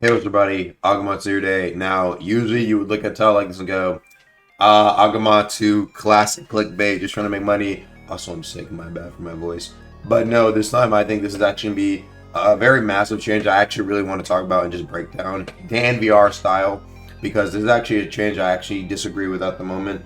Hey, what's up, everybody? Agamatsu Day. Now, usually you would look at a title like this and go, Agamatsu, classic clickbait, just trying to make money. Also, I'm sick, my bad for my voice. But no, this time I think this is actually going to be a very massive change I actually really want to talk about and just break down Dan VR style, because this is actually a change I actually disagree with at the moment.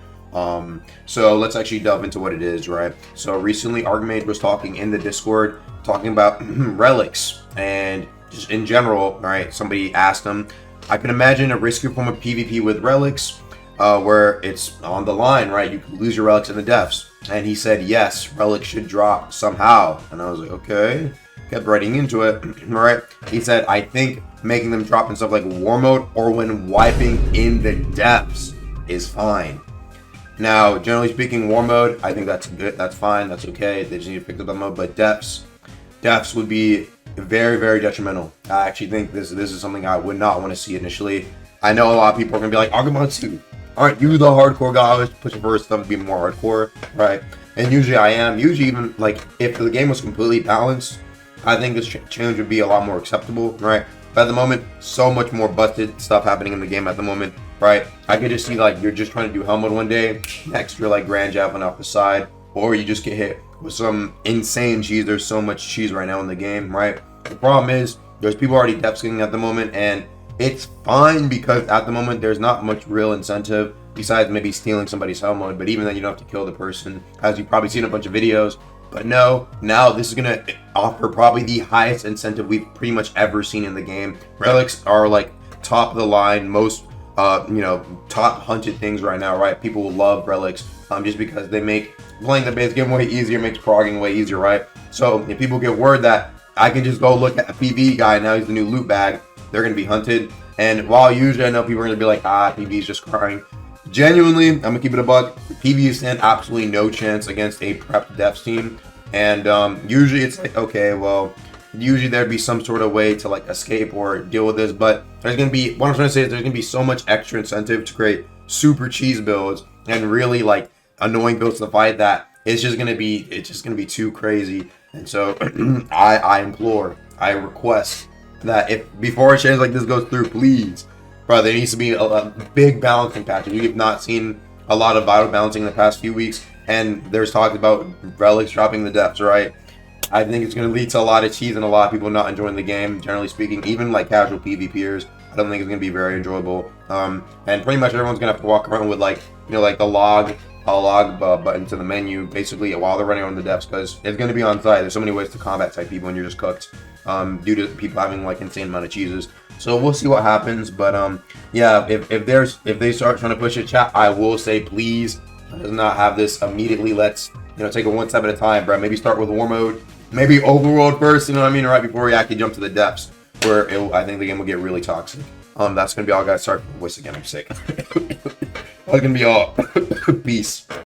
So let's actually delve into what it is, right? So recently, Argmate was talking in the Discord, talking about relics and just in general, right? Somebody asked him, I can imagine a riskier form of PvP with relics, where it's on the line, right? You could lose your relics in the depths. And he said, yes, relics should drop somehow. And I was like, okay. Kept writing into it, right? He said, I think making them drop in stuff like war mode or when wiping in the depths is fine. Now, generally speaking, war mode, I think that's good, that's fine, that's okay. They just need to pick up that mode, but depths would be very, very detrimental. I actually think this is something I would not want to see initially. I know a lot of people are gonna be like, Agamatsu, aren't you the hardcore guy? I was pushing for stuff to be more hardcore, right? And usually I am. Usually even like if the game was completely balanced, I think this change would be a lot more acceptable, right? But at the moment, so much more busted stuff happening in the game at the moment, right? I could just see like you're just trying to do helmet one day, next you're like grand javelin off the side, or you just get hit with some insane cheese. There's so much cheese right now in the game, right? The problem is there's people already depth skinning at the moment, and it's fine because at the moment there's not much real incentive besides maybe stealing somebody's helmet. But even then, you don't have to kill the person, as you've probably seen a bunch of videos. But no, now this is gonna offer probably the highest incentive we've pretty much ever seen in the game. Relics are like top of the line, most top hunted things right now, right? People will love relics just because they make playing the base game way easier, makes progging way easier, right? So if people get word that I can just go look at a PV guy, now he's the new loot bag, they're gonna be hunted. And while usually I know people are gonna be like, PV's just crying. Genuinely, I'm gonna keep it a buck. PV stand absolutely no chance against a prepped devs team. And usually it's like, okay, well, usually there'd be some sort of way to like escape or deal with this, but there's gonna be, what I'm trying to say is there's gonna be so much extra incentive to create super cheese builds and really like annoying builds to fight that it's just gonna be too crazy. And so I implore, I request that if before a change like this goes through, please, bro, there needs to be a big balancing patch. We have not seen a lot of vital balancing in the past few weeks, and there's talk about relics dropping the depths, right? I think it's going to lead to a lot of cheese and a lot of people not enjoying the game, generally speaking. Even like casual PvPers, I don't think it's going to be very enjoyable. And pretty much everyone's going to have to walk around with like, like the log button to the menu, basically, while they're running on the depths, because it's going to be on site. There's so many ways to combat type people, and you're just cooked due to people having like insane amount of cheeses. So we'll see what happens. But yeah, if they start trying to push it, chat, I will say please, does not have this immediately. Let's take it one step at a time, bro. Maybe start with war mode. Maybe overworld first, you know what I mean, right before we actually jump to the depths, where I think the game will get really toxic. That's gonna be all, guys. Sorry for the voice again, I'm sick. That's gonna be all. Peace.